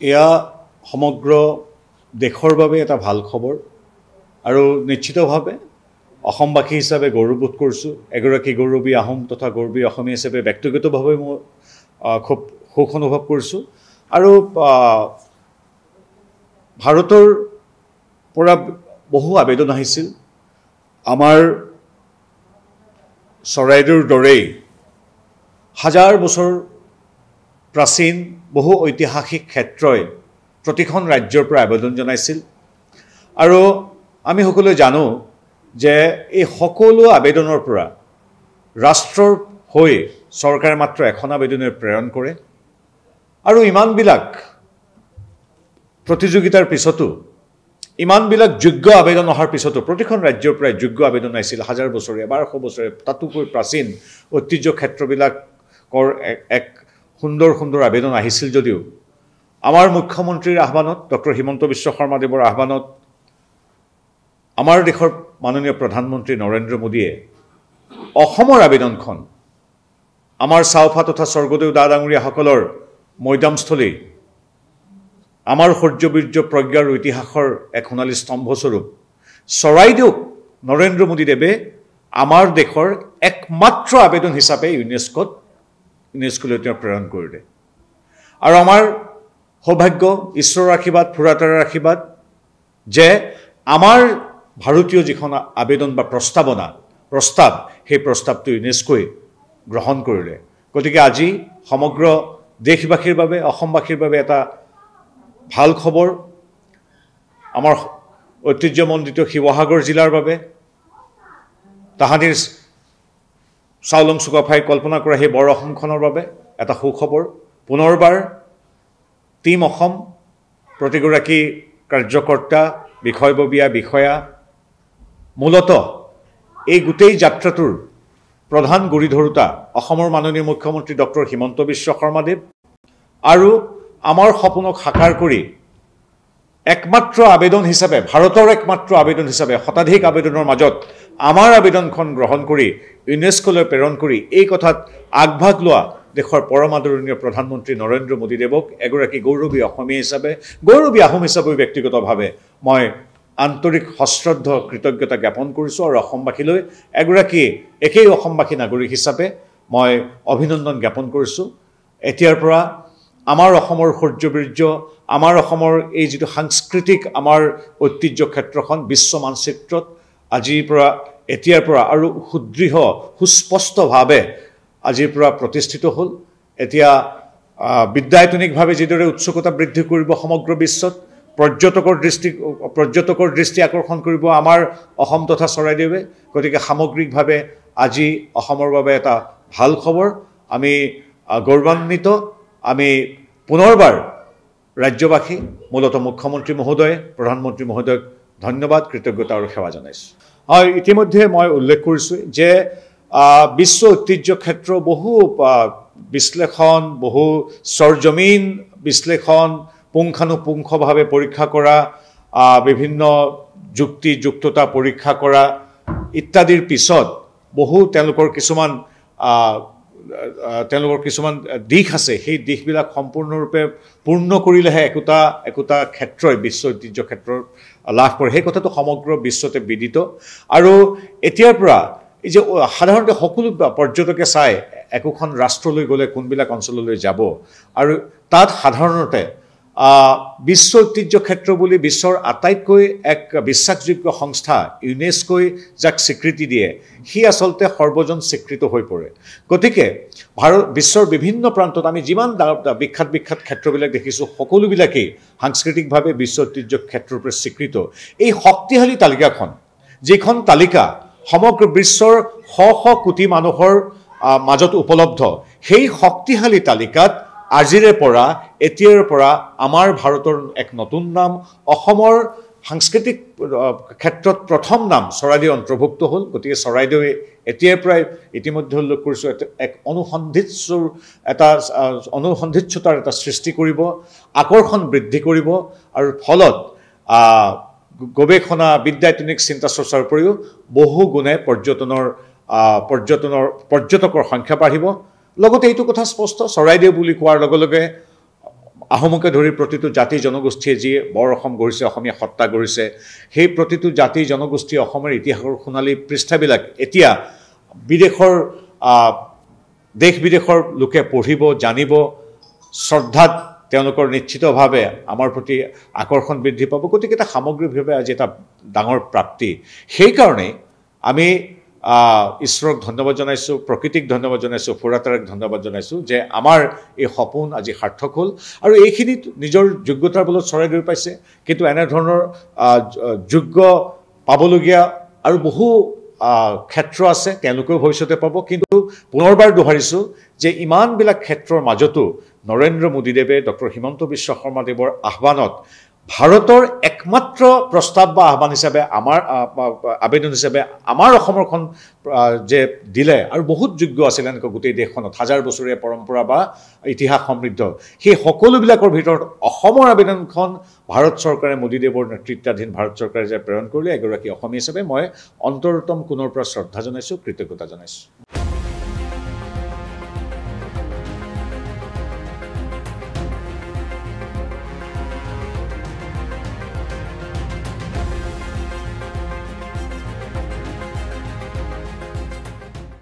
এয়া সমগ্ৰ দেশৰ বাবে এটা ভাল খবৰ আৰু নিশ্চিতভাৱে অসমবাসী হিচাপে গৌৰৱবোধ কৰিছোঁ এগৰাকী গৌৰৱী আহোম তথা গৌৰৱী অসমীয়া হিচাপে ব্যক্তিগতভাৱে মই খুব সুখ অনুভৱ কৰিছোঁ আৰু ভাৰতৰ পৰা বহু আবেদন আহিছিল আমাৰ চৰাইদেউৰ দৰেই হাজাৰ বছৰ প্ৰাচীন বহু ঐতিহাসিক ক্ষেত্ৰই প্ৰতিখন ৰাজ্যৰ পৰা আবেদন জনাইছিল আৰু আমি সকলোৱে জানো যে এই সকলো আবেদনৰ পৰা ৰাষ্ট্ৰৰ হৈ চৰকাৰে মাত্ৰ এখন আবেদনে প্ৰেৰণ কৰে আৰু ইমানবিলাক প্ৰতিযোগিতাৰ পিছতো ইমানবিলাক যোগ্য আবেদন অহাৰ পিছতো প্ৰতিখন ৰাজ্যৰ পৰা যোগ্য আবেদন আহিছিল হাজাৰ বছৰে 1200 বছৰে তাতোকৈ প্ৰাচীন ঐতিহ্য ক্ষেত্ৰবিলাকৰ এক সুন্দৰ সুন্দৰ আবেদন আহিছিল যদিও আমাৰ মুখ্যমন্ত্ৰীৰ আহ্বানত ডক্টৰ হিমন্ত বিশ্ব শৰ্মাদেৱৰ আহ্বানত আমাৰ দেশৰ মাননীয় প্ৰধানমন্ত্ৰী নৰেন্দ্ৰ মোদীয়ে অসমৰ আবেদনখন আমাৰ চাওফা তথা স্বৰ্গদেউ ডাঙৰীয়াসকলৰ মৈদামস্থলী আমাৰ সূৰ্যবীৰ্য প্ৰজ্ঞাৰ ইতিহাসৰ এক সোণালী স্তম্ভস্বৰূপ চৰাইদেউক নৰেন্দ্ৰ মোদীদেৱে আমাৰ দেশৰ একমাত্ৰ আবেদন হিচাপে ইউনেস্কোলৈ প্ৰেৰণ কৰিলে আৰু আমাৰ সৌভাগ্য ঈশ্বৰৰ আশীৰ্বাদ ফুৰাতাৰৰ আশীৰ্বাদ যে আমাৰ ভাৰতীয় যিখন আবেদন বা প্ৰস্তাৱ সেই প্ৰস্তাৱটো ইউনেস্কোই গ্ৰহণ কৰিলে গতিকে আজি সমগ্ৰ দেশবাসীৰ বাবে অসমবাসীৰ বাবে এটা ভাল খবৰ আমাৰ ঐতিহ্যমণ্ডিত শিৱসাগৰ জিলাৰ বাবে তাহানিৰ চাওলুং চুকাফাই কল্পনা কৰা সেই বৰ অসমখনৰ বাবে এটা সুখবৰ পুনৰবাৰ টিম অসম প্ৰতিগৰাকী কাৰ্যকৰ্তা বিষয়া মূলতঃ এই গোটেই যাত্ৰাটোৰ প্ৰধান গুৰিধৰোতা অসমৰ মাননীয় মুখ্যমন্ত্ৰী ডক্টৰ হিমন্ত বিশ্ব শৰ্মাদেৱ আৰু আমাৰ সপোনক সাকাৰ কৰি একমাত্ৰ আবেদন হিচাপে ভাৰতৰ একমাত্ৰ আবেদন হিচাপে শতাধিক আবেদনৰ মাজত আমাৰ আবেদনখন গ্ৰহণ কৰি ইউনেস্কোলৈ প্ৰেৰণ কৰি এই কথাত আগভাগ লোৱা দেশৰ পৰম আদৰণীয় প্ৰধানমন্ত্ৰী নৰেন্দ্ৰ মোদীদেৱক এগৰাকী গৌৰৱী অসমীয়া হিচাপে গৌৰৱী আহোম হিচাপে ব্যক্তিগতভাৱে মই আন্তৰিক সশ্ৰদ্ধ কৃতজ্ঞতা জ্ঞাপন কৰিছোঁ আৰু অসমবাসীলৈ এগৰাকী একেই অসমবাসী নাগৰিক হিচাপে মই অভিনন্দন জ্ঞাপন কৰিছোঁ এতিয়াৰ পৰা আমাৰ অসমৰ সূৰ্যবীৰ্য আমাৰ অসমৰ এই যিটো সাংস্কৃতিক আমাৰ ঐতিহ্য ক্ষেত্ৰখন বিশ্ব মানচিত্ৰত এতিয়াৰ পৰা আৰু সুদৃঢ় সুস্পষ্টভাৱে আজিৰ পৰা প্ৰতিষ্ঠিত হ'ল এতিয়া বিদ্যায়তনিকভাৱে যিদৰে উৎসুকতা বৃদ্ধি কৰিব সমগ্ৰ বিশ্বত পৰ্যটকৰ দৃষ্টি আকৰ্ষণ কৰিব আমাৰ অসম তথা চৰাইদেৱে গতিকে সামগ্ৰিকভাৱে আজি অসমৰ বাবে এটা ভাল খবৰ আমি গৌৰৱান্বিত আমি পুনৰবাৰ ৰাজ্যবাসী মূলতঃ মুখ্যমন্ত্ৰী মহোদয় প্ৰধানমন্ত্ৰী মহোদয়ক ধন্যবাদ কৃতজ্ঞতা আৰু সেৱা জনাইছোঁ হয় ইতিমধ্যে মই উল্লেখ কৰিছোঁ যে বিশ্ব ঐতিহ্য ক্ষেত্ৰ বহু বিশ্লেষণ বহু সৰজমিন বিশ্লেষণ পুংখানুপুংখভাৱে পৰীক্ষা কৰা বিভিন্ন যুক্তিযুক্ততা পৰীক্ষা কৰা ইত্যাদিৰ পিছত বহু তেওঁলোকৰ কিছুমান দিশ আছে সেই দিশবিলাক সম্পূৰ্ণৰূপে পূৰ্ণ কৰিলেহে একোটা ক্ষেত্ৰই বিশ্ব ঐতিহ্য ক্ষেত্ৰৰ লাভ কৰে সেই কথাটো সমগ্ৰ বিশ্বতে বিদিত আৰু এতিয়াৰ পৰা এই যে সাধাৰণতে সকলো পৰ্যটকে চাই একোখন ৰাষ্ট্ৰলৈ গ'লে কোনবিলাক অঞ্চললৈ যাব আৰু তাত সাধাৰণতে বিশ্ব ঐতিহ্য ক্ষেত্ৰ বুলি বিশ্বৰ আটাইতকৈ এক বিশ্বাসযোগ্য সংস্থা ইউনেস্কোই যাক স্বীকৃতি দিয়ে সি আচলতে সৰ্বজন স্বীকৃত হৈ পৰে গতিকে বিশ্বৰ বিভিন্ন প্ৰান্তত আমি যিমান বিখ্যাত ক্ষেত্ৰবিলাক দেখিছোঁ সকলোবিলাকেই সাংস্কৃতিকভাৱে বিশ্ব ঐতিহ্য ক্ষেত্ৰৰ পৰা স্বীকৃত এই শক্তিশালী তালিকাখন যিখন তালিকা সমগ্ৰ বিশ্বৰ শ কোটি মানুহৰ মাজত উপলব্ধ সেই শক্তিশালী তালিকাত এতিয়াৰ পৰা আমাৰ ভাৰতৰ এক নতুন নাম অসমৰ সাংস্কৃতিক ক্ষেত্ৰত প্ৰথম নাম চৰাইদেউ অন্তৰ্ভুক্ত হ'ল গতিকে চৰাইদেৱে এতিয়াৰ পৰাই ইতিমধ্যে উল্লেখ কৰিছোঁ এক অনুসন্ধিৎসতাৰ এটা সৃষ্টি কৰিব আকৰ্ষণ বৃদ্ধি কৰিব আৰু ফলত গৱেষণা বিদ্যায়তনিক চিন্তা চৰ্চাৰ উপৰিও বহু গুণে পৰ্যটকৰ সংখ্যা বাঢ়িব লগতে এইটো কথা স্পষ্ট চৰাইদেউ বুলি কোৱাৰ লগে লগে আহোমকে ধৰি প্ৰতিটো জাতি জনগোষ্ঠীয়ে যি বৰ অসম গঢ়িছে, অসমীয়া সত্তা গঢ়িছে, সেই প্ৰতিটো জাতি জনগোষ্ঠী অসমৰ ইতিহাসৰ সোণালী পৃষ্ঠাবিলাক এতিয়া বিদেশৰ দেশ বিদেশৰ লোকে পঢ়িব, জানিব, শ্ৰদ্ধাত তেওঁলোকৰ নিশ্চিতভাৱে আমাৰ প্ৰতি আকৰ্ষণ বৃদ্ধি পাব। গতিকে এটা সামগ্ৰিকভাৱে আজি এটা ডাঙৰ প্ৰাপ্তি। সেইকাৰণেই আমি ঈশ্বৰক ধন্যবাদ জনাইছোঁ, প্ৰকৃতিক ধন্যবাদ জনাইছোঁ, ফুৰাতাৰাক ধন্যবাদ জনাইছোঁ যে আমাৰ এই সপোন আজি সাৰ্থক হ'ল। আৰু এইখিনিত নিজৰ যোগ্যতাৰ বলত চৰাইদেউ পাইছে, কিন্তু এনেধৰণৰ যোগ্য পাবলগীয়া আৰু বহু ক্ষেত্ৰ আছে, তেওঁলোকেও ভৱিষ্যতে পাব। কিন্তু পুনৰবাৰ দোহাৰিছোঁ যে ইমানবিলাক ক্ষেত্ৰৰ মাজতো নৰেন্দ্ৰ মোদীদেৱে ডক্টৰ হিমন্ত বিশ্ব শৰ্মাদেৱৰ আহ্বানত ভাৰতৰ একমাত্ৰ প্ৰস্তাৱ বা আহ্বান হিচাপে আবেদন হিচাপে আমাৰ অসমৰখন যে দিলে, আৰু বহুত যোগ্য আছিলে এনেকৈ গোটেই দেশখনত হাজাৰ বছৰীয়া পৰম্পৰা বা ইতিহাস সমৃদ্ধ, সেই সকলোবিলাকৰ ভিতৰত অসমৰ আবেদনখন ভাৰত চৰকাৰে, মোদীদেৱৰ নেতৃত্বাধীন ভাৰত চৰকাৰে যে প্ৰেৰণ কৰিলে, এগৰাকী অসমীয়া হিচাপে মই অন্তৰতম কোণৰ পৰা শ্ৰদ্ধা জনাইছোঁ, কৃতজ্ঞতা জনাইছোঁ।